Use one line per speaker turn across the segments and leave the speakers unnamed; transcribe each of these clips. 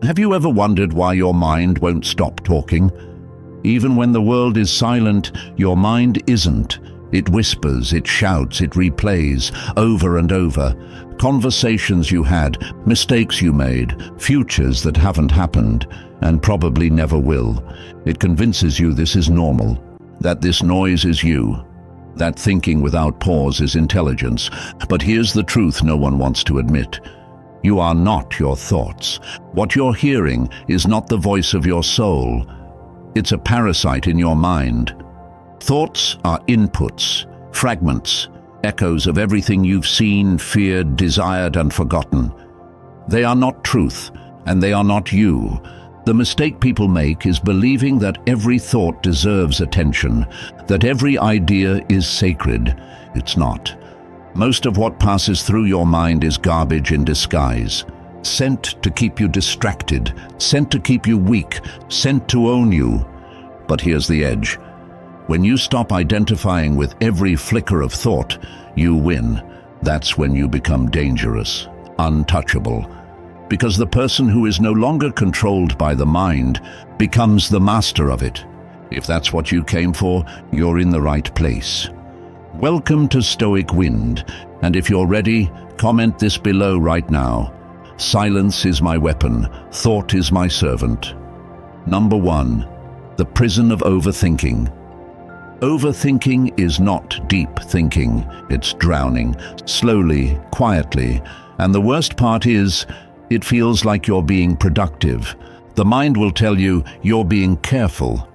Have you ever wondered why your mind won't stop talking? Even when the world is silent, your mind isn't. It whispers, it shouts, it replays, over and over. Conversations you had, mistakes you made, futures that haven't happened, and probably never will. It convinces you this is normal, that this noise is you, that thinking without pause is intelligence. But here's the truth no one wants to admit. You are not your thoughts. What you're hearing is not the voice of your soul. It's a parasite in your mind. Thoughts are inputs, fragments, echoes of everything you've seen, feared, desired, and forgotten. They are not truth, and they are not you. The mistake people make is believing that every thought deserves attention, that every idea is sacred. It's not. Most of what passes through your mind is garbage in disguise, sent to keep you distracted, sent to keep you weak, sent to own you. But here's the edge. When you stop identifying with every flicker of thought, you win. That's when you become dangerous, untouchable. Because the person who is no longer controlled by the mind becomes the master of it. If that's what you came for, you're in the right place. Welcome to Stoic Wind, and if you're ready, comment this below right now. Silence is my weapon, thought is my servant. Number 1. The prison of overthinking. Overthinking is not deep thinking, it's drowning, slowly, quietly, and the worst part is, it feels like you're being productive. The mind will tell you you're being careful,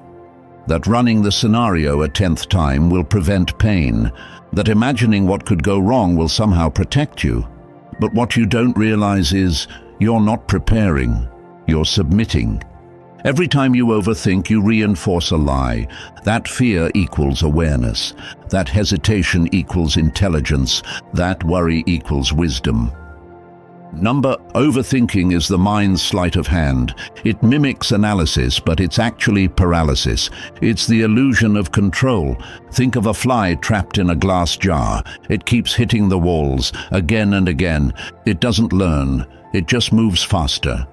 that running the scenario a 10th time will prevent pain, that imagining what could go wrong will somehow protect you. But what you don't realize is you're not preparing, you're submitting. Every time you overthink, you reinforce a lie. That fear equals awareness. That hesitation equals intelligence. That worry equals wisdom. Overthinking is the mind's sleight of hand. It mimics analysis, but it's actually paralysis. It's the illusion of control. Think of a fly trapped in a glass jar. It keeps hitting the walls again and again. It doesn't learn. It just moves faster.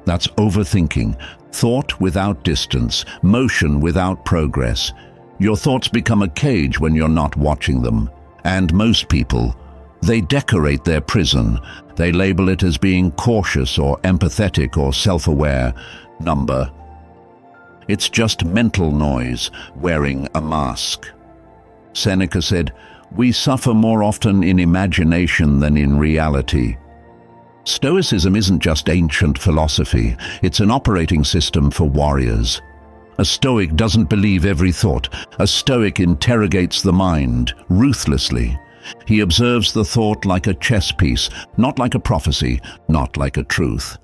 That's overthinking. Thought without distance, motion without progress. Your thoughts become a cage when you're not watching them. And most people, they decorate their prison. They label it as being cautious or empathetic or self-aware. It's just mental noise wearing a mask. Seneca said, "We suffer more often in imagination than in reality." Stoicism isn't just ancient philosophy, it's an operating system for warriors. A Stoic doesn't believe every thought. A Stoic interrogates the mind ruthlessly. He observes the thought like a chess piece, not like a prophecy, not like a truth.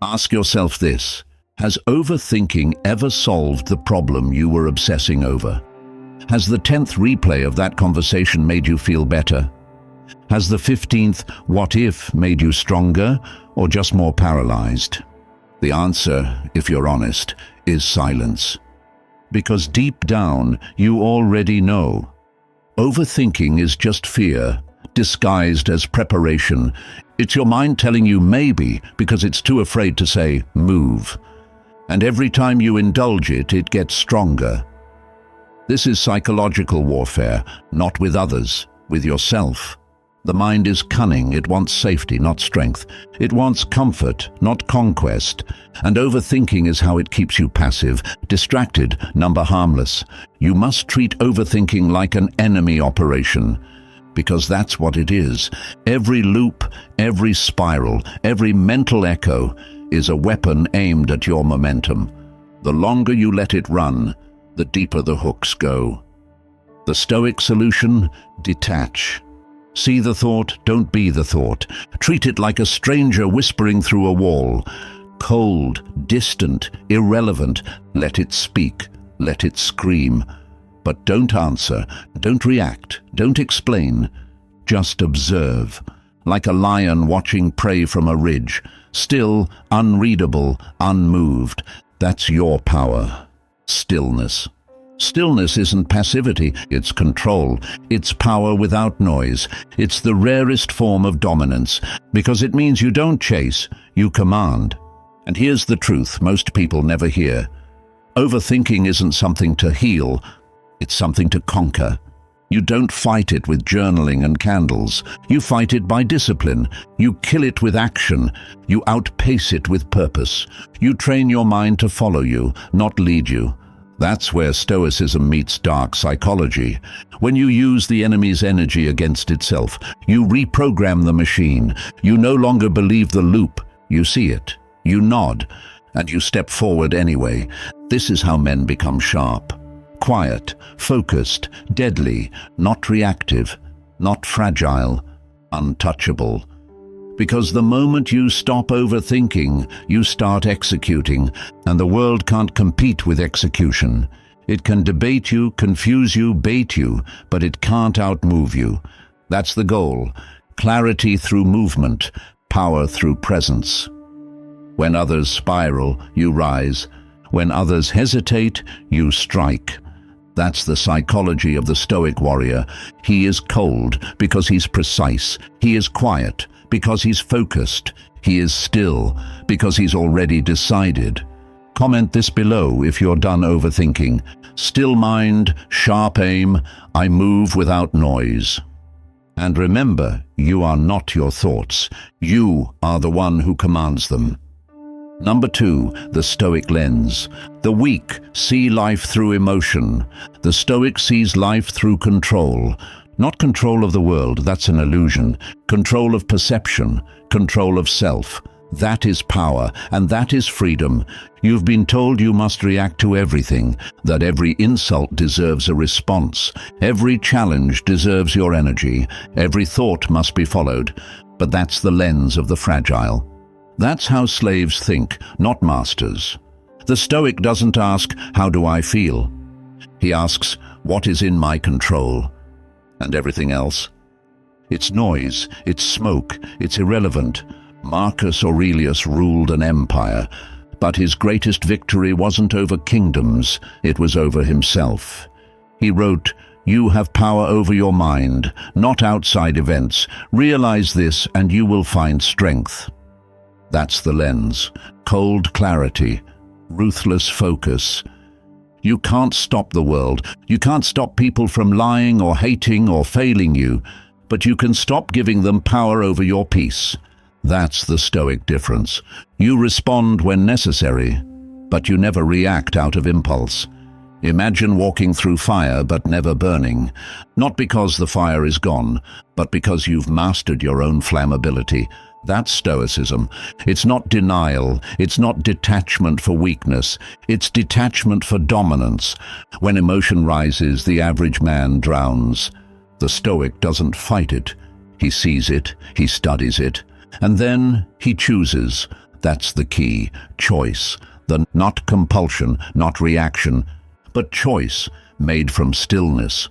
Ask yourself this: has overthinking ever solved the problem you were obsessing over? Has the 10th replay of that conversation made you feel better? Has the 15th what if made you stronger or just more paralyzed? The answer, if you're honest, is silence. Because deep down, you already know. Overthinking is just fear, disguised as preparation. It's your mind telling you maybe because it's too afraid to say move. And every time you indulge it, it gets stronger. This is psychological warfare, not with others, with yourself. The mind is cunning. It wants safety, not strength. It wants comfort, not conquest. And overthinking is how it keeps you passive, distracted, harmless. You must treat overthinking like an enemy operation, because that's what it is. Every loop, every spiral, every mental echo is a weapon aimed at your momentum. The longer you let it run, the deeper the hooks go. The Stoic solution: detach. See the thought, don't be the thought. Treat it like a stranger whispering through a wall. Cold, distant, irrelevant. Let it speak, let it scream. But don't answer, don't react, don't explain. Just observe, like a lion watching prey from a ridge. Still, unreadable, unmoved. That's your power. Stillness. Stillness isn't passivity, it's control. It's power without noise. It's the rarest form of dominance, because it means you don't chase, you command. And here's the truth most people never hear. Overthinking isn't something to heal, it's something to conquer. You don't fight it with journaling and candles. You fight it by discipline. You kill it with action. You outpace it with purpose. You train your mind to follow you, not lead you. That's where Stoicism meets dark psychology. When you use the enemy's energy against itself, you reprogram the machine. You no longer believe the loop. You see it. You nod. And you step forward anyway. This is how men become sharp. Quiet, focused, deadly, not reactive, not fragile, untouchable. Because the moment you stop overthinking, you start executing, and the world can't compete with execution. It can debate you, confuse you, bait you, but it can't outmove you. That's the goal. Clarity through movement, power through presence. When others spiral, you rise. When others hesitate, you strike. That's the psychology of the Stoic warrior. He is cold because he's precise. He is quiet because he's focused. He is still because he's already decided. Comment this below if you're done overthinking. Still mind, sharp aim, I move without noise. And remember, you are not your thoughts. You are the one who commands them. Number 2, the Stoic lens. The weak see life through emotion. The Stoic sees life through control. Not control of the world, that's an illusion. Control of perception, control of self. That is power, and that is freedom. You've been told you must react to everything, that every insult deserves a response. Every challenge deserves your energy. Every thought must be followed. But that's the lens of the fragile. That's how slaves think, not masters. The Stoic doesn't ask, how do I feel? He asks, what is in my control? And everything else? It's noise, it's smoke, it's irrelevant. Marcus Aurelius ruled an empire, but his greatest victory wasn't over kingdoms, it was over himself. He wrote, you have power over your mind, not outside events. Realize this and you will find strength. That's the lens. Cold clarity, ruthless focus. You can't stop the world. You can't stop people from lying or hating or failing you, but you can stop giving them power over your peace. That's the Stoic difference. You respond when necessary, but you never react out of impulse. Imagine walking through fire but never burning, not because the fire is gone, but because you've mastered your own flammability. That's Stoicism. It's not denial, it's not detachment for weakness, it's detachment for dominance. When emotion rises, the average man drowns. The Stoic doesn't fight it. He sees it, he studies it, and then he chooses. That's the key. Choice. The not compulsion, not reaction, but choice made from stillness.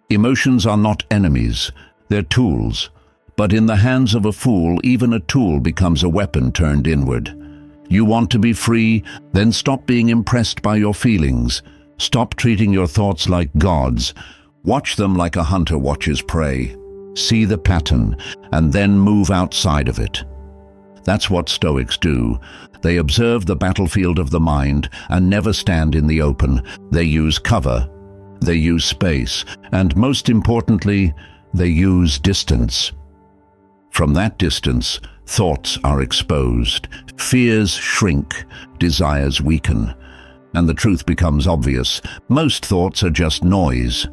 Emotions are not enemies, they're tools. But in the hands of a fool, even a tool becomes a weapon turned inward. You want to be free? Then stop being impressed by your feelings. Stop treating your thoughts like gods. Watch them like a hunter watches prey. See the pattern, and then move outside of it. That's what Stoics do. They observe the battlefield of the mind and never stand in the open. They use cover. They use space. And most importantly, they use distance. From that distance, thoughts are exposed, fears shrink, desires weaken, and the truth becomes obvious. Most thoughts are just noise.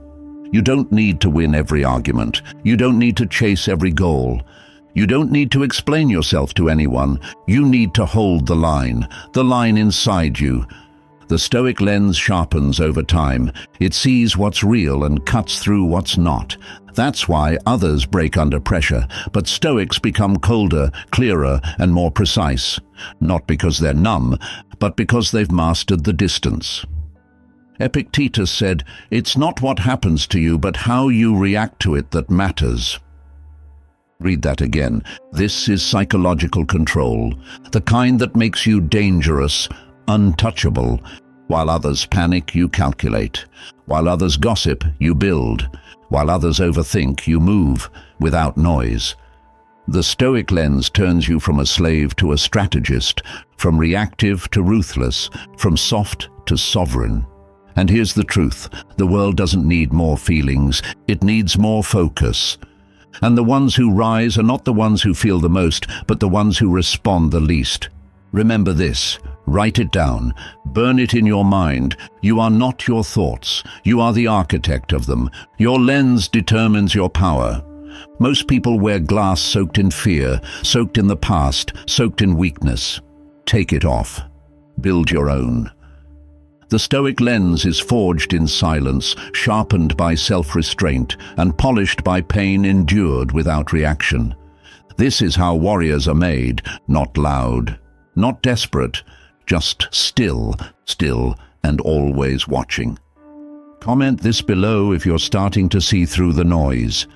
You don't need to win every argument. You don't need to chase every goal. You don't need to explain yourself to anyone. You need to hold the line inside you. The Stoic lens sharpens over time. It sees what's real and cuts through what's not. That's why others break under pressure, but Stoics become colder, clearer, and more precise. Not because they're numb, but because they've mastered the distance. Epictetus said, "It's not what happens to you, but how you react to it that matters." Read that again. This is psychological control, the kind that makes you dangerous, untouchable. While others panic, you calculate. While others gossip, you build. While others overthink, you move, without noise. The Stoic lens turns you from a slave to a strategist, from reactive to ruthless, from soft to sovereign. And here's the truth: the world doesn't need more feelings, it needs more focus. And the ones who rise are not the ones who feel the most, but the ones who respond the least. Remember this, write it down, burn it in your mind. You are not your thoughts, you are the architect of them. Your lens determines your power. Most people wear glass soaked in fear, soaked in the past, soaked in weakness. Take it off. Build your own. The Stoic lens is forged in silence, sharpened by self-restraint, and polished by pain endured without reaction. This is how warriors are made, not loud, not desperate, just still, and always watching. Comment this below if you're starting to see through the noise.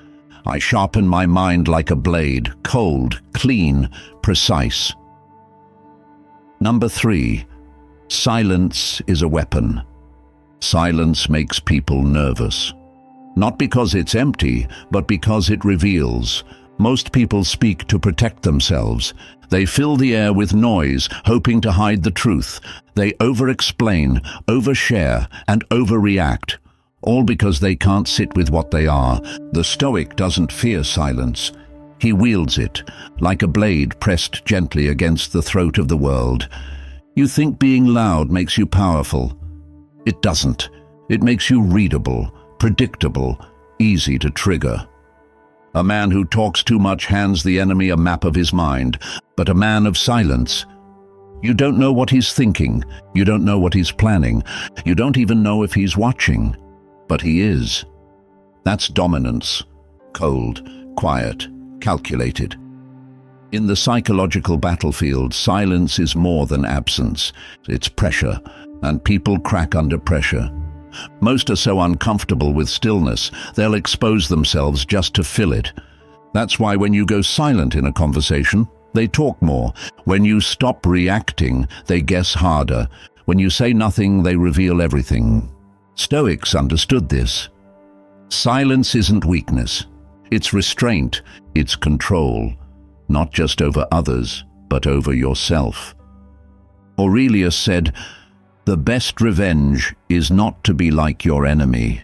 I sharpen my mind like a blade, cold, clean, precise. Number 3. Silence is a weapon. Silence makes people nervous. Not because it's empty, but because it reveals. Most people speak to protect themselves. They fill the air with noise, hoping to hide the truth. They over-explain, overshare, and overreact. All because they can't sit with what they are. The Stoic doesn't fear silence. He wields it, like a blade pressed gently against the throat of the world. You think being loud makes you powerful. It doesn't. It makes you readable, predictable, easy to trigger. A man who talks too much hands the enemy a map of his mind, but a man of silence, you don't know what he's thinking, you don't know what he's planning, you don't even know if he's watching, but he is. That's dominance, cold, quiet, calculated. In the psychological battlefield, silence is more than absence. It's pressure, and people crack under pressure. Most are so uncomfortable with stillness, they'll expose themselves just to fill it. That's why when you go silent in a conversation, they talk more. When you stop reacting, they guess harder. When you say nothing, they reveal everything. Stoics understood this. Silence isn't weakness. It's restraint, it's control. Not just over others, but over yourself. Aurelius said, "The best revenge is not to be like your enemy."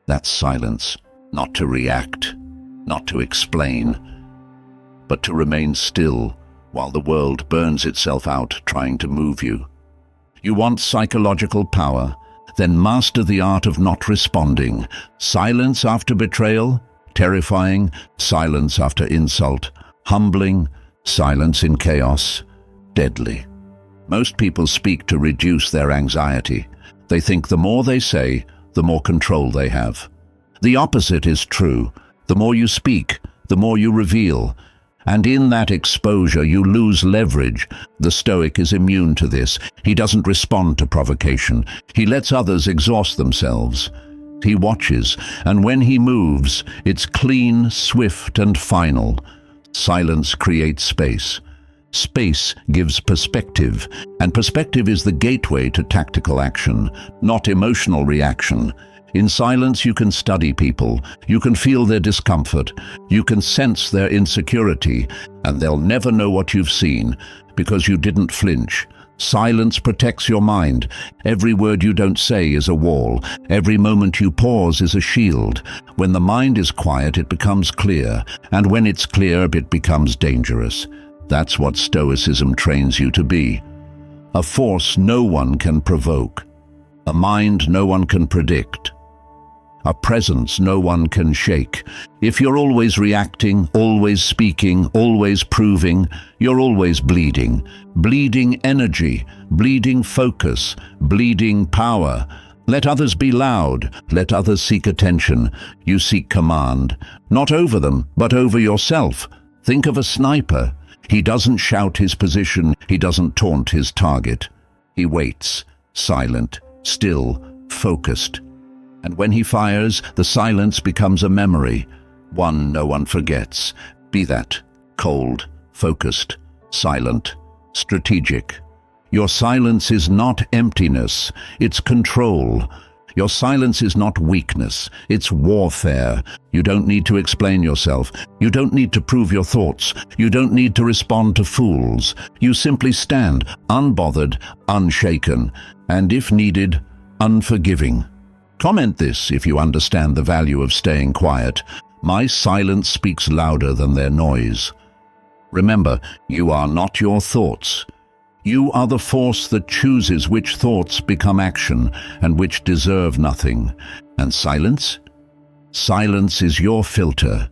That's silence, not to react, not to explain, but to remain still while the world burns itself out trying to move you. You want psychological power? Then master the art of not responding. Silence after betrayal? Terrifying. Silence after insult? Humbling. Silence in chaos? Deadly. Most people speak to reduce their anxiety. They think the more they say, the more control they have. The opposite is true. The more you speak, the more you reveal. And in that exposure, you lose leverage. The Stoic is immune to this. He doesn't respond to provocation. He lets others exhaust themselves. He watches, and when he moves, it's clean, swift, and final. Silence creates space. Space gives perspective, and perspective is the gateway to tactical action, not emotional reaction. In silence, you can study people, you can feel their discomfort, you can sense their insecurity, and they'll never know what you've seen, because you didn't flinch. Silence protects your mind. Every word you don't say is a wall. Every moment you pause is a shield. When the mind is quiet, it becomes clear, and when it's clear, it becomes dangerous. That's what Stoicism trains you to be. A force no one can provoke. A mind no one can predict. A presence no one can shake. If you're always reacting, always speaking, always proving, you're always bleeding. Bleeding energy, bleeding focus, bleeding power. Let others be loud, let others seek attention. You seek command, not over them, but over yourself. Think of a sniper. He doesn't shout his position, he doesn't taunt his target. He waits, silent, still, focused. And when he fires, the silence becomes a memory, one no one forgets. Be that cold, focused, silent, strategic. Your silence is not emptiness, it's control. Your silence is not weakness, it's warfare. You don't need to explain yourself. You don't need to prove your thoughts. You don't need to respond to fools. You simply stand, unbothered, unshaken, and if needed, unforgiving. Comment this if you understand the value of staying quiet. My silence speaks louder than their noise. Remember, you are not your thoughts. You are the force that chooses which thoughts become action and which deserve nothing. And silence? Silence is your filter,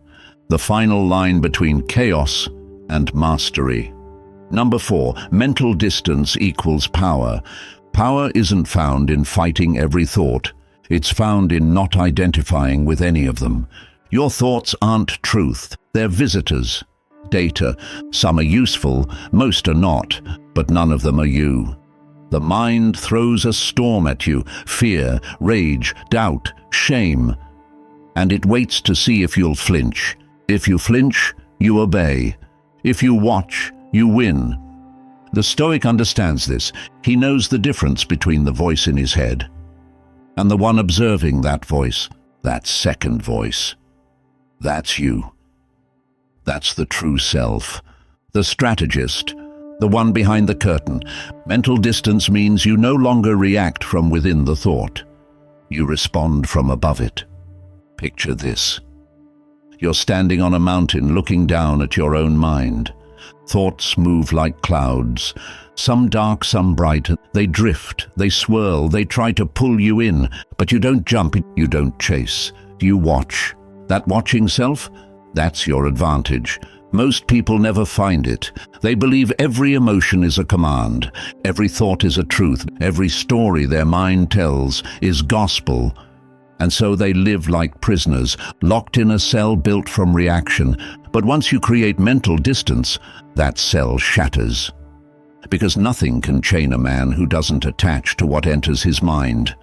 the final line between chaos and mastery. Number 4, mental distance equals power. Power isn't found in fighting every thought. It's found in not identifying with any of them. Your thoughts aren't truth, they're visitors. Data. Some are useful, most are not, but none of them are you. The mind throws a storm at you, fear, rage, doubt, shame, and it waits to see if you'll flinch. If you flinch, you obey. If you watch, you win. The Stoic understands this. He knows the difference between the voice in his head and the one observing that voice, that second voice. That's you. That's the true self, the strategist, the one behind the curtain. Mental distance means you no longer react from within the thought. You respond from above it. Picture this. You're standing on a mountain looking down at your own mind. Thoughts move like clouds, some dark, some bright. They drift, they swirl, they try to pull you in, but you don't jump, you don't chase. You watch. That watching self? That's your advantage. Most people never find it. They believe every emotion is a command, every thought is a truth, every story their mind tells is gospel. And so they live like prisoners, locked in a cell built from reaction. But once you create mental distance, that cell shatters. Because nothing can chain a man who doesn't attach to what enters his mind.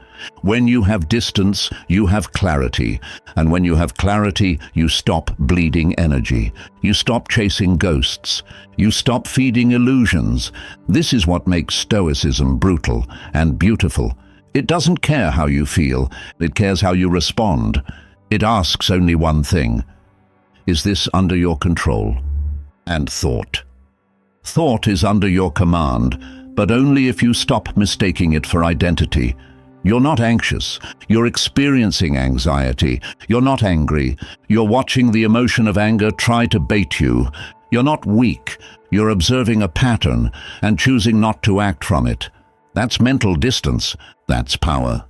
When you have distance, you have clarity. And when you have clarity, you stop bleeding energy. You stop chasing ghosts. You stop feeding illusions. This is what makes Stoicism brutal and beautiful. It doesn't care how you feel. It cares how you respond. It asks only one thing. Is this under your control? And thought. Thought is under your command, but only if you stop mistaking it for identity. You're not anxious. You're experiencing anxiety. You're not angry. You're watching the emotion of anger try to bait you. You're not weak. You're observing a pattern and choosing not to act from it. That's mental distance. That's power.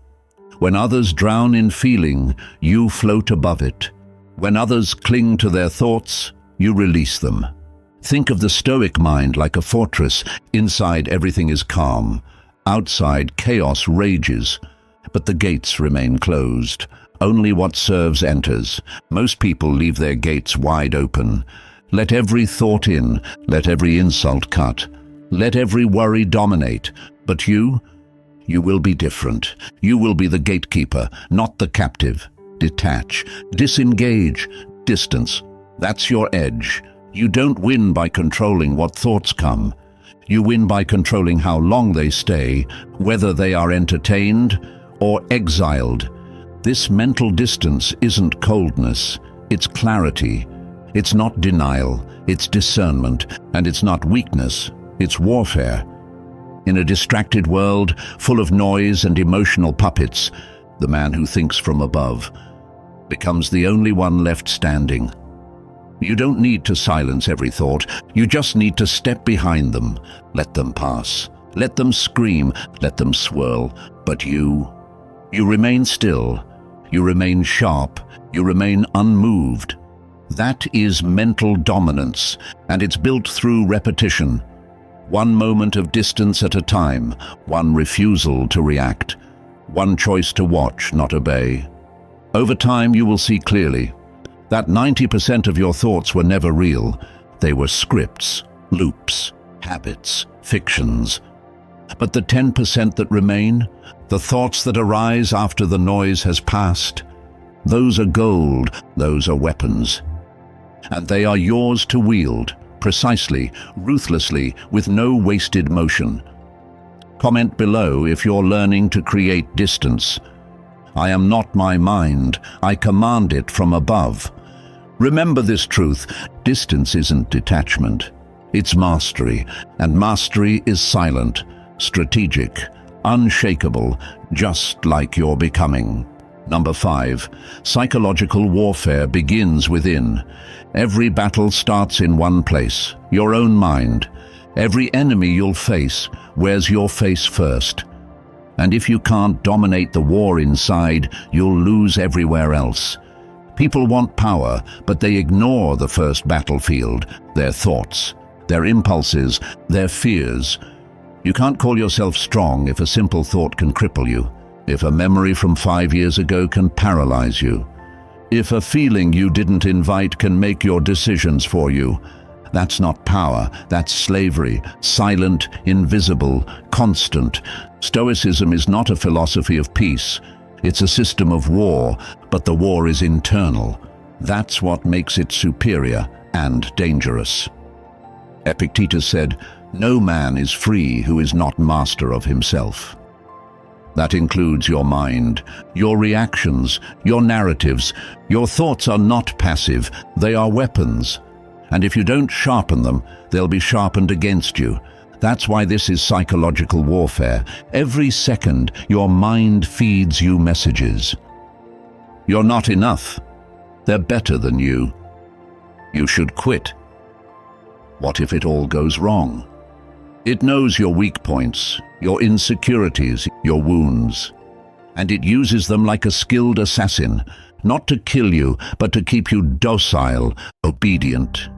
When others drown in feeling, you float above it. When others cling to their thoughts, you release them. Think of the Stoic mind like a fortress. Inside, everything is calm. Outside, chaos rages, but the gates remain closed. Only what serves enters. Most people leave their gates wide open. Let every thought in, let every insult cut, let every worry dominate. But you will be different. You will be the gatekeeper, not the captive. Detach, disengage, distance. That's your edge. You don't win by controlling what thoughts come. You win by controlling how long they stay, whether they are entertained or exiled. This mental distance isn't coldness, it's clarity. It's not denial, it's discernment, and it's not weakness, it's warfare. In a distracted world, full of noise and emotional puppets, the man who thinks from above becomes the only one left standing. You don't need to silence every thought. You just need to step behind them. Let them pass. Let them scream. Let them swirl. But you remain still. You remain sharp. You remain unmoved. That is mental dominance, and it's built through repetition. One moment of distance at a time. One refusal to react. One choice to watch, not obey. Over time, you will see clearly that 90% of your thoughts were never real. They were scripts, loops, habits, fictions. But the 10% that remain, the thoughts that arise after the noise has passed, those are gold, those are weapons. And they are yours to wield, precisely, ruthlessly, with no wasted motion. Comment below if you're learning to create distance. I am not my mind. I command it from above. Remember this truth. Distance isn't detachment. It's mastery, and mastery is silent, strategic, unshakable, just like your becoming. Number 5, psychological warfare begins within. Every battle starts in one place, your own mind. Every enemy you'll face wears your face first. And if you can't dominate the war inside, you'll lose everywhere else. People want power, but they ignore the first battlefield, their thoughts, their impulses, their fears. You can't call yourself strong if a simple thought can cripple you, if a memory from 5 years ago can paralyze you, if a feeling you didn't invite can make your decisions for you. That's not power, that's slavery, silent, invisible, constant. Stoicism is not a philosophy of peace. It's a system of war, but the war is internal. That's what makes it superior and dangerous. Epictetus said, "No man is free who is not master of himself." That includes your mind, your reactions, your narratives. Your thoughts are not passive, they are weapons. And if you don't sharpen them, they'll be sharpened against you. That's why this is psychological warfare. Every second, your mind feeds you messages. You're not enough. They're better than you. You should quit. What if it all goes wrong? It knows your weak points, your insecurities, your wounds. And it uses them like a skilled assassin, not to kill you, but to keep you docile, obedient,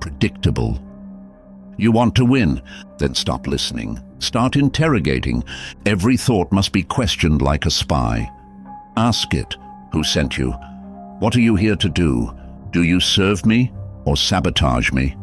predictable. You want to win? Then stop listening. Start interrogating. Every thought must be questioned like a spy. Ask it, who sent you? What are you here to do? Do you serve me or sabotage me?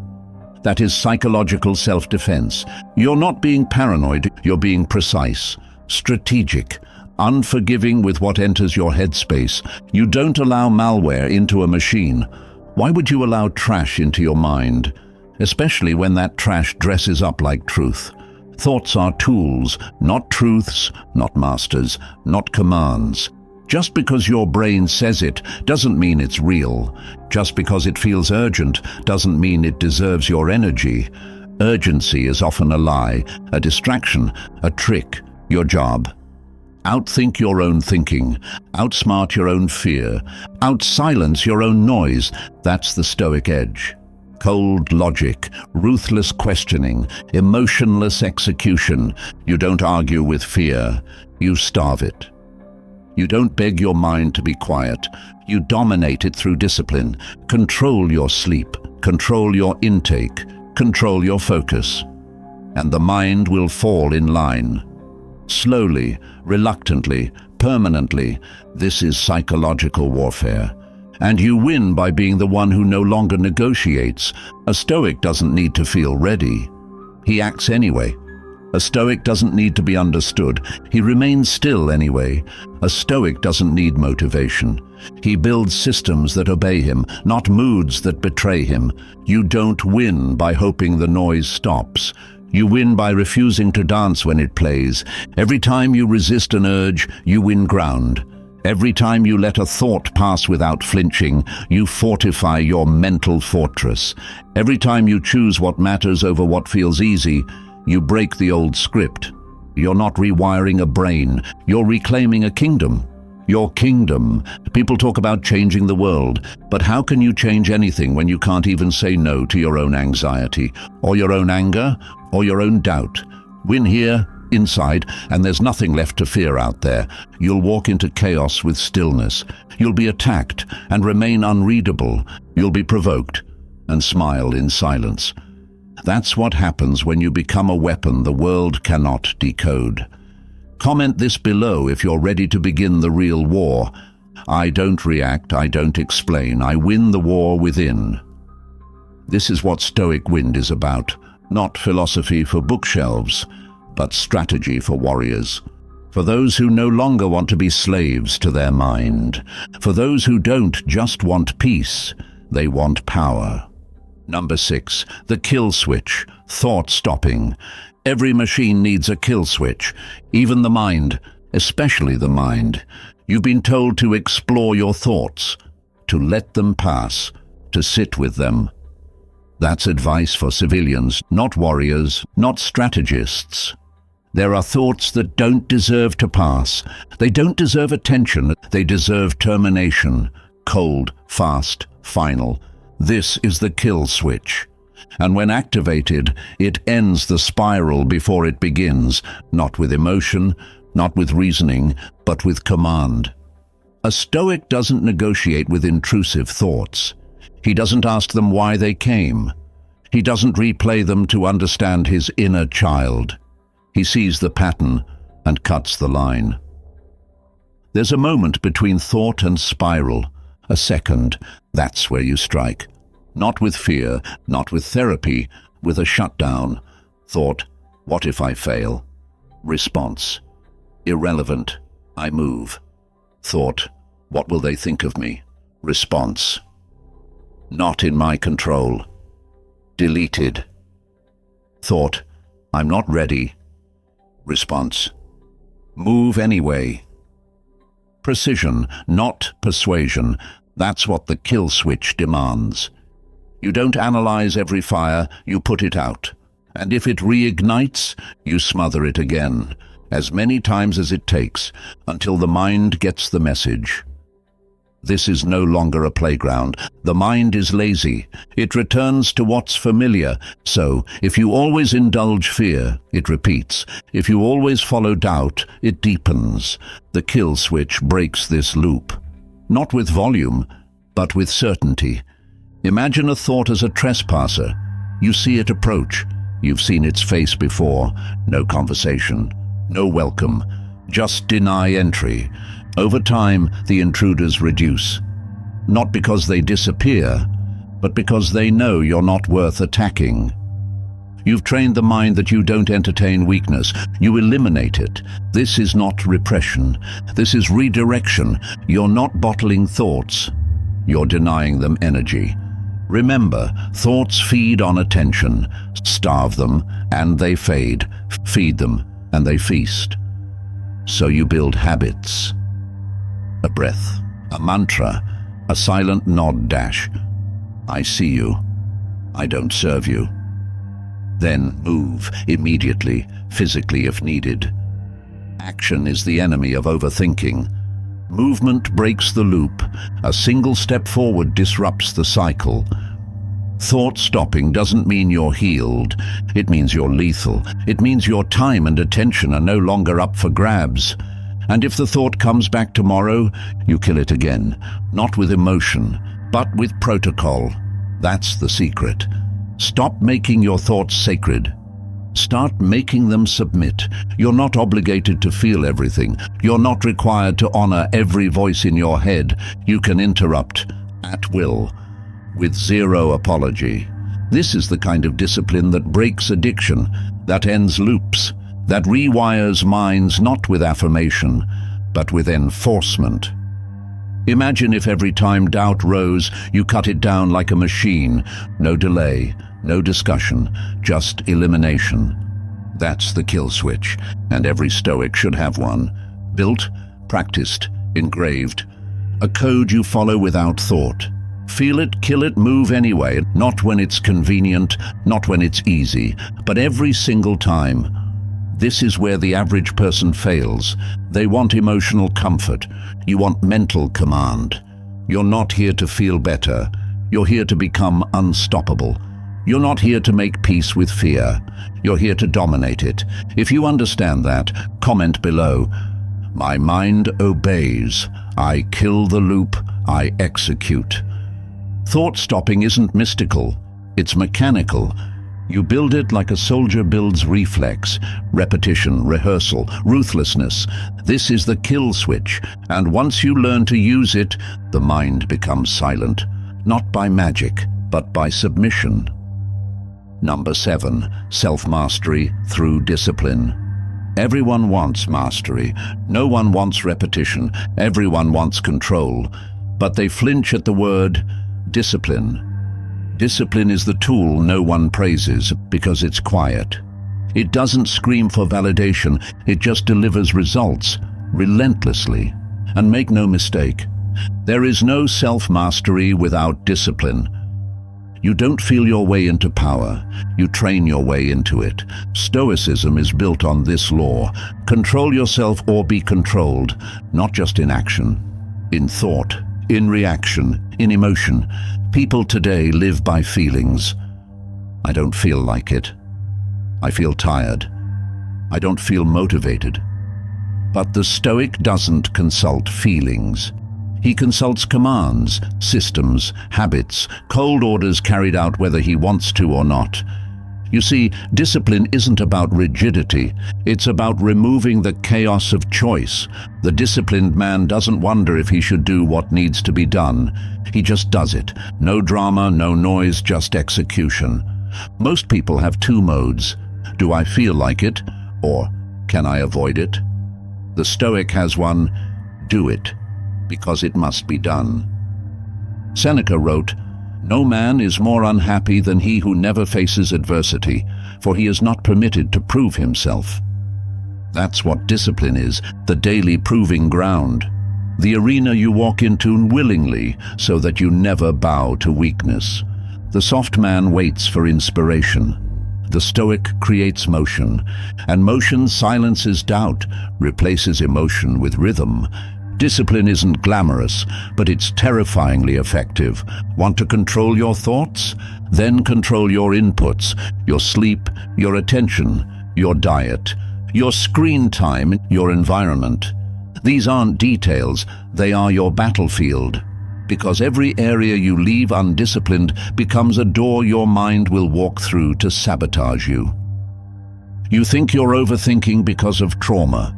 That is psychological self-defense. You're not being paranoid, you're being precise, strategic, unforgiving with what enters your headspace. You don't allow malware into a machine. Why would you allow trash into your mind? Especially when that trash dresses up like truth. Thoughts are tools, not truths, not masters, not commands. Just because your brain says it doesn't mean it's real. Just because it feels urgent doesn't mean it deserves your energy. Urgency is often a lie, a distraction, a trick, your job. Outthink your own thinking, outsmart your own fear, outsilence your own noise. That's the Stoic edge. Cold logic, ruthless questioning, emotionless execution. You don't argue with fear, you starve it. You don't beg your mind to be quiet. You dominate it through discipline. Control your sleep, control your intake, control your focus. And the mind will fall in line. Slowly, reluctantly, permanently. This is psychological warfare. And you win by being the one who no longer negotiates. A Stoic doesn't need to feel ready. He acts anyway. A Stoic doesn't need to be understood. He remains still anyway. A Stoic doesn't need motivation. He builds systems that obey him, not moods that betray him. You don't win by hoping the noise stops. You win by refusing to dance when it plays. Every time you resist an urge, you win ground. Every time you let a thought pass without flinching, you fortify your mental fortress. Every time you choose what matters over what feels easy, you break the old script. You're not rewiring a brain, you're reclaiming a kingdom. Your kingdom. People talk about changing the world, but how can you change anything when you can't even say no to your own anxiety, or your own anger, or your own doubt? Win here, inside, and there's nothing left to fear out there. You'll walk into chaos with stillness. You'll be attacked and remain unreadable. You'll be provoked and smile in silence. That's what happens when you become a weapon the world cannot decode. Comment this below if you're ready to begin the real war. I don't react, I don't explain, I win the war within. This is what Stoic Wind is about. Not philosophy for bookshelves, but strategy for warriors. For those who no longer want to be slaves to their mind. For those who don't just want peace, they want power. Number 6, the kill switch, thought stopping. Every machine needs a kill switch, even the mind. especially the mind. You've been told to explore your thoughts, to let them pass, to sit with them. That's advice for civilians, not warriors, not strategists. There are thoughts that don't deserve to pass. They don't deserve attention. They deserve termination. Cold, fast, final. This is the kill switch. And when activated, it ends the spiral before it begins, not with emotion, not with reasoning, but with command. A Stoic doesn't negotiate with intrusive thoughts. He doesn't ask them why they came. He doesn't replay them to understand his inner child. He sees the pattern and cuts the line. There's a moment between thought and spiral, a second. That's where you strike. Not with fear, not with therapy, with a shutdown. Thought, what if I fail? Response, irrelevant, I move. Thought, what will they think of me? Response, not in my control. Deleted. Thought, I'm not ready. Response, move anyway. Precision, not persuasion. That's what the kill switch demands. You don't analyze every fire, you put it out. And if it reignites, you smother it again, as many times as it takes, until the mind gets the message. This is no longer a playground. The mind is lazy. It returns to what's familiar. So, if you always indulge fear, it repeats. If you always follow doubt, it deepens. The kill switch breaks this loop. Not with volume, but with certainty. Imagine a thought as a trespasser. You see it approach. You've seen its face before. No conversation, no welcome. Just deny entry. Over time, the intruders reduce. Not because they disappear, but because they know you're not worth attacking. You've trained the mind that you don't entertain weakness. You eliminate it. This is not repression. This is redirection. You're not bottling thoughts. You're denying them energy. Remember, thoughts feed on attention. Starve them, and they fade. Feed them, and they feast. So you build habits. A breath, a mantra, a silent nod dash. I see you. I don't serve you. Then move, immediately, physically if needed. Action is the enemy of overthinking. Movement breaks the loop. A single step forward disrupts the cycle. Thought stopping doesn't mean you're healed. It means you're lethal. It means your time and attention are no longer up for grabs. And if the thought comes back tomorrow, you kill it again. Not with emotion, but with protocol. That's the secret. Stop making your thoughts sacred. Start making them submit. You're not obligated to feel everything. You're not required to honor every voice in your head. You can interrupt at will, with zero apology. This is the kind of discipline that breaks addiction, that ends loops, that rewires minds not with affirmation, but with enforcement. Imagine if every time doubt rose, you cut it down like a machine. No delay, no discussion, just elimination. That's the kill switch, and every Stoic should have one. Built, practiced, engraved. A code you follow without thought. Feel it, kill it, move anyway, not when it's convenient, not when it's easy, but every single time. This is where the average person fails. They want emotional comfort. You want mental command. You're not here to feel better. You're here to become unstoppable. You're not here to make peace with fear. You're here to dominate it. If you understand that, comment below. My mind obeys. I kill the loop. I execute. Thought stopping isn't mystical. It's mechanical. You build it like a soldier builds reflex, repetition, rehearsal, ruthlessness. This is the kill switch, and once you learn to use it, the mind becomes silent, not by magic, but by submission. Number 7, self-mastery through discipline. Everyone wants mastery. No one wants repetition. Everyone wants control. But they flinch at the word discipline. Discipline is the tool no one praises because it's quiet. It doesn't scream for validation, it just delivers results. relentlessly. And make no mistake, there is no self-mastery without discipline. You don't feel your way into power, you train your way into it. Stoicism is built on this law: control yourself or be controlled, not just in action, in thought, in reaction, in emotion. People today live by feelings. I don't feel like it. I feel tired. I don't feel motivated. But the Stoic doesn't consult feelings. He consults commands, systems, habits, cold orders carried out whether he wants to or not. You see, discipline isn't about rigidity, it's about removing the chaos of choice. The disciplined man doesn't wonder if he should do what needs to be done. He just does it. No drama, no noise, just execution. Most people have two modes. Do I feel like it? Or can I avoid it? The Stoic has one: do it, because it must be done. Seneca wrote, "No man is more unhappy than he who never faces adversity, for he is not permitted to prove himself." That's what discipline is, the daily proving ground. The arena you walk into willingly, so that you never bow to weakness. The soft man waits for inspiration. The Stoic creates motion, and motion silences doubt, replaces emotion with rhythm. Discipline isn't glamorous, but it's terrifyingly effective. Want to control your thoughts? Then control your inputs, your sleep, your attention, your diet, your screen time, your environment. These aren't details, they are your battlefield. Because every area you leave undisciplined becomes a door your mind will walk through to sabotage you. You think you're overthinking because of trauma.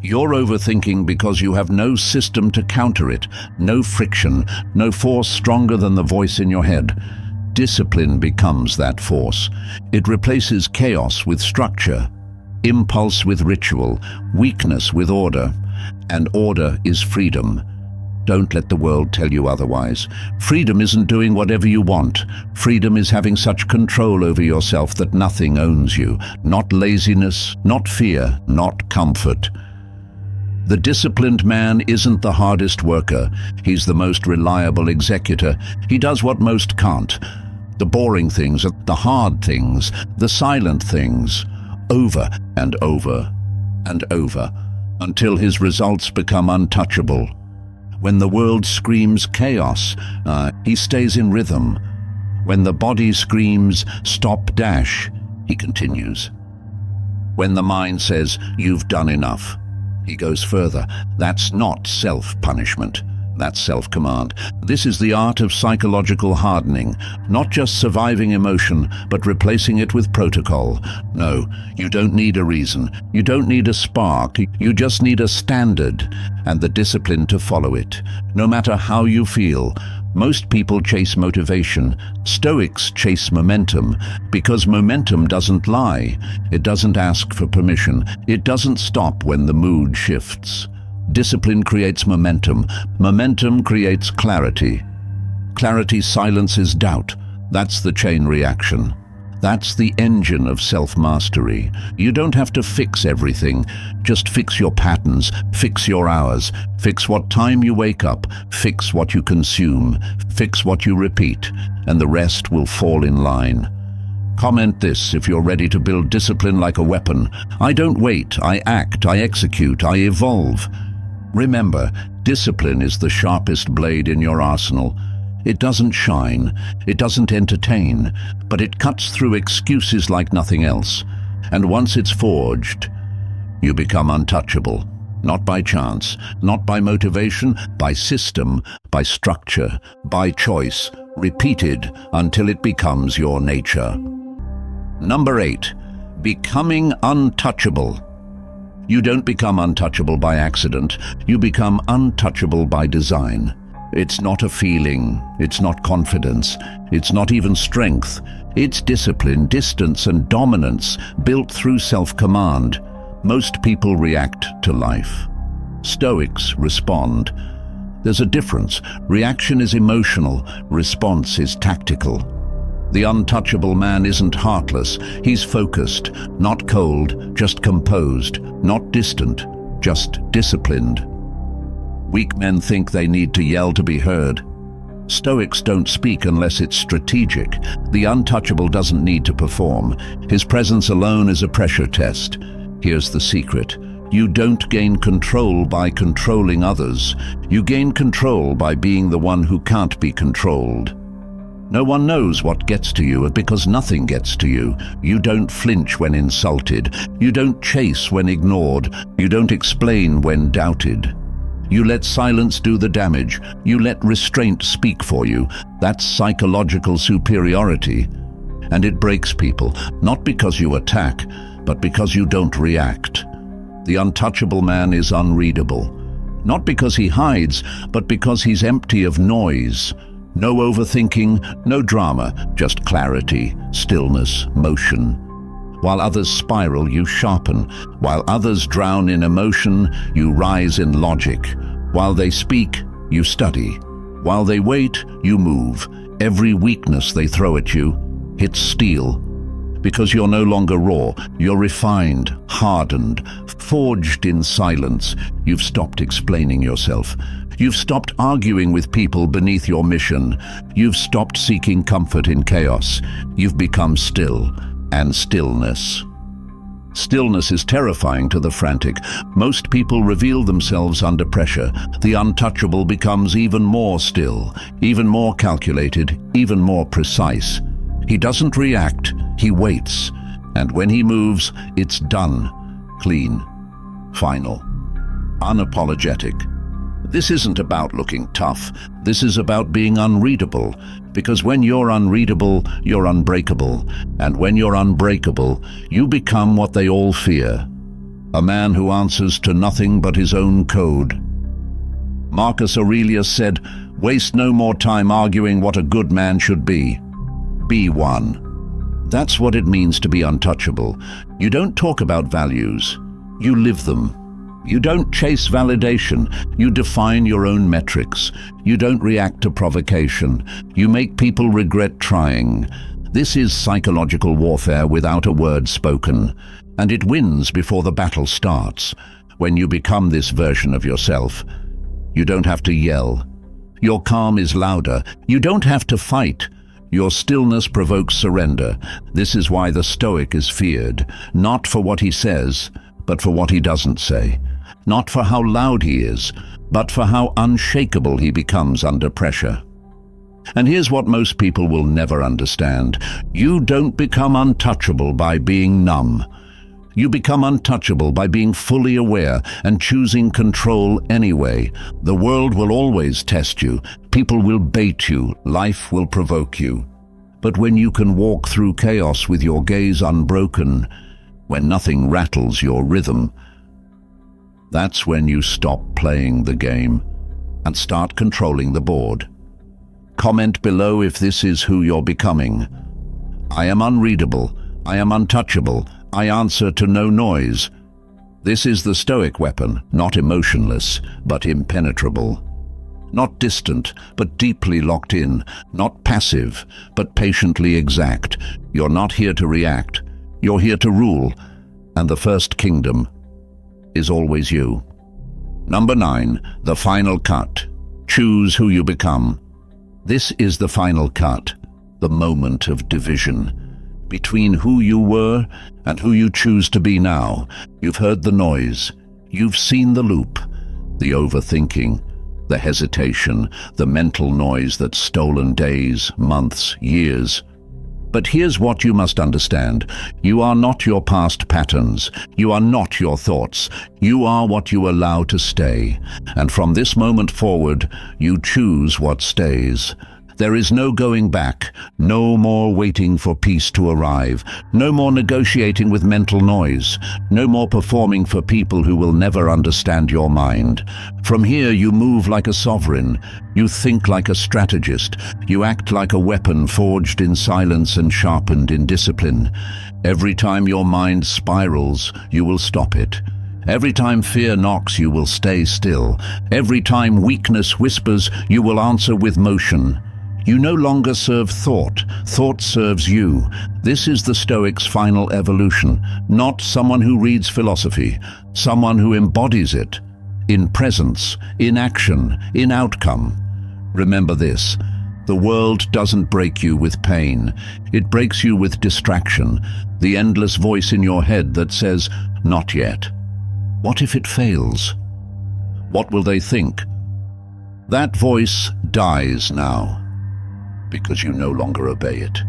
You're overthinking because you have no system to counter it, no friction, no force stronger than the voice in your head. Discipline becomes that force. It replaces chaos with structure, impulse with ritual, weakness with order. And order is freedom. Don't let the world tell you otherwise. Freedom isn't doing whatever you want. Freedom is having such control over yourself that nothing owns you. Not laziness, not fear, not comfort. The disciplined man isn't the hardest worker. He's the most reliable executor. He does what most can't. The boring things, the hard things, the silent things, over and over and over, until his results become untouchable. When the world screams chaos, he stays in rhythm. When the body screams stop dash, he continues. When the mind says you've done enough, he goes further. That's not self-punishment. That's self-command. This is the art of psychological hardening, not just surviving emotion, but replacing it with protocol. No, you don't need a reason. You don't need a spark. You just need a standard and the discipline to follow it. No matter how you feel. Most people chase motivation. Stoics chase momentum, because momentum doesn't lie. It doesn't ask for permission. It doesn't stop when the mood shifts. Discipline creates momentum. Momentum creates clarity. Clarity silences doubt. That's the chain reaction. That's the engine of self-mastery. You don't have to fix everything. Just fix your patterns, fix your hours, fix what time you wake up, fix what you consume, fix what you repeat, and the rest will fall in line. Comment this if you're ready to build discipline like a weapon. I don't wait, I act, I execute, I evolve. Remember, discipline is the sharpest blade in your arsenal. It doesn't shine, it doesn't entertain, but it cuts through excuses like nothing else. And once it's forged, you become untouchable. Not by chance, not by motivation, by system, by structure, by choice, repeated until it becomes your nature. Number 8, becoming untouchable. You don't become untouchable by accident, you become untouchable by design. It's not a feeling, it's not confidence, it's not even strength. It's discipline, distance, and dominance built through self-command. Most people react to life. Stoics respond. There's a difference. Reaction is emotional, response is tactical. The untouchable man isn't heartless, he's focused, not cold, just composed, not distant, just disciplined. Weak men think they need to yell to be heard. Stoics don't speak unless it's strategic. The untouchable doesn't need to perform. His presence alone is a pressure test. Here's the secret. You don't gain control by controlling others. You gain control by being the one who can't be controlled. No one knows what gets to you because nothing gets to you. You don't flinch when insulted. You don't chase when ignored. You don't explain when doubted. You let silence do the damage. You let restraint speak for you. That's psychological superiority. And it breaks people, not because you attack, but because you don't react. The untouchable man is unreadable. Not because he hides, but because he's empty of noise. No overthinking, no drama, just clarity, stillness, motion. While others spiral, you sharpen. While others drown in emotion, you rise in logic. While they speak, you study. While they wait, you move. Every weakness they throw at you hits steel. Because you're no longer raw, you're refined, hardened, forged in silence. You've stopped explaining yourself. You've stopped arguing with people beneath your mission. You've stopped seeking comfort in chaos. You've become still, and stillness. Stillness is terrifying to the frantic. Most people reveal themselves under pressure. The untouchable becomes even more still, even more calculated, even more precise. He doesn't react, he waits. And when he moves, it's done, clean, final, unapologetic. This isn't about looking tough. This is about being unreadable. Because when you're unreadable, you're unbreakable. And when you're unbreakable, you become what they all fear. A man who answers to nothing but his own code. Marcus Aurelius said, "Waste no more time arguing what a good man should be. Be one." That's what it means to be untouchable. You don't talk about values. You live them. You don't chase validation. You define your own metrics. You don't react to provocation. You make people regret trying. This is psychological warfare without a word spoken. And it wins before the battle starts. When you become this version of yourself, you don't have to yell. Your calm is louder. You don't have to fight. Your stillness provokes surrender. This is why the Stoic is feared, not for what he says, but for what he doesn't say. Not for how loud he is, but for how unshakable he becomes under pressure. And here's what most people will never understand. You don't become untouchable by being numb. You become untouchable by being fully aware and choosing control anyway. The world will always test you. People will bait you. Life will provoke you. But when you can walk through chaos with your gaze unbroken, when nothing rattles your rhythm, that's when you stop playing the game and start controlling the board. Comment below if this is who you're becoming. I am unreadable. I am untouchable. I answer to no noise. This is the Stoic weapon, not emotionless, but impenetrable. Not distant, but deeply locked in. Not passive, but patiently exact. You're not here to react. You're here to rule. And the first kingdom is always you. Number 9, the final cut. Choose who you become. This is the final cut, the moment of division. Between who you were and who you choose to be now. You've heard the noise. You've seen the loop, the overthinking, the hesitation, the mental noise that's stolen days, months, years. But here's what you must understand. You are not your past patterns. You are not your thoughts. You are what you allow to stay. And from this moment forward, you choose what stays. There is no going back, no more waiting for peace to arrive, no more negotiating with mental noise, no more performing for people who will never understand your mind. From here you move like a sovereign, you think like a strategist, you act like a weapon forged in silence and sharpened in discipline. Every time your mind spirals, you will stop it. Every time fear knocks, you will stay still. Every time weakness whispers, you will answer with motion. You no longer serve thought. Thought serves you. This is the Stoic's final evolution, not someone who reads philosophy, someone who embodies it, in presence, in action, in outcome. Remember this, the world doesn't break you with pain. It breaks you with distraction, the endless voice in your head that says, "Not yet." What if it fails? What will they think? That voice dies now, because you no longer obey it.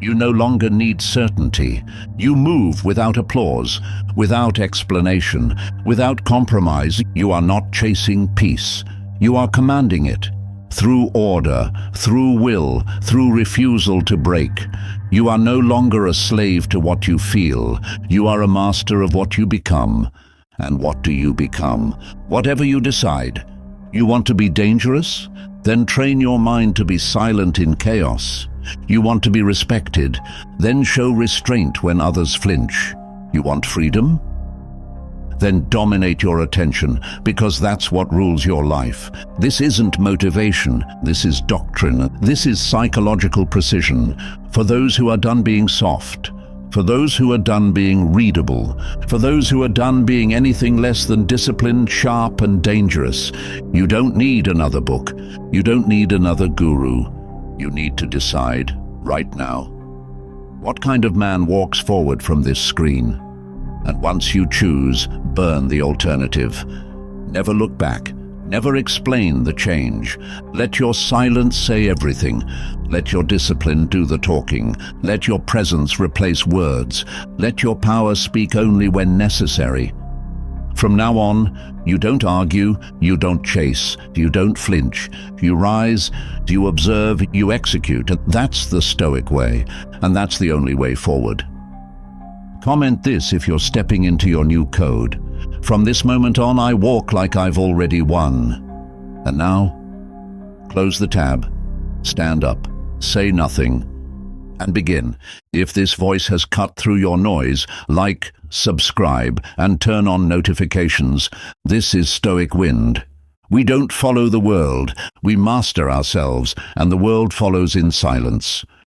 You no longer need certainty. You move without applause, without explanation, without compromise. You are not chasing peace. You are commanding it. Through order, through will, through refusal to break. You are no longer a slave to what you feel. You are a master of what you become. And what do you become? Whatever you decide. You want to be dangerous? Then train your mind to be silent in chaos. You want to be respected? Then show restraint when others flinch. You want freedom? Then dominate your attention, because that's what rules your life. This isn't motivation, this is doctrine. This is psychological precision, for those who are done being soft, for those who are done being readable, for those who are done being anything less than disciplined, sharp, and dangerous. You don't need another book. You don't need another guru. You need to decide right now. What kind of man walks forward from this screen? And once you choose, burn the alternative. Never look back. Never explain the change. Let your silence say everything. Let your discipline do the talking. Let your presence replace words. Let your power speak only when necessary. From now on, you don't argue, you don't chase, you don't flinch. You rise, you observe, you execute. That's the Stoic way, and that's the only way forward. Comment this if you're stepping into your new code. From this moment on, I walk like I've already won. And now, close the tab, stand up, say nothing, and begin. If this voice has cut through your noise, like, subscribe, and turn on notifications. This is Stoic Wind. We don't follow the world, we master ourselves, and the world follows in silence.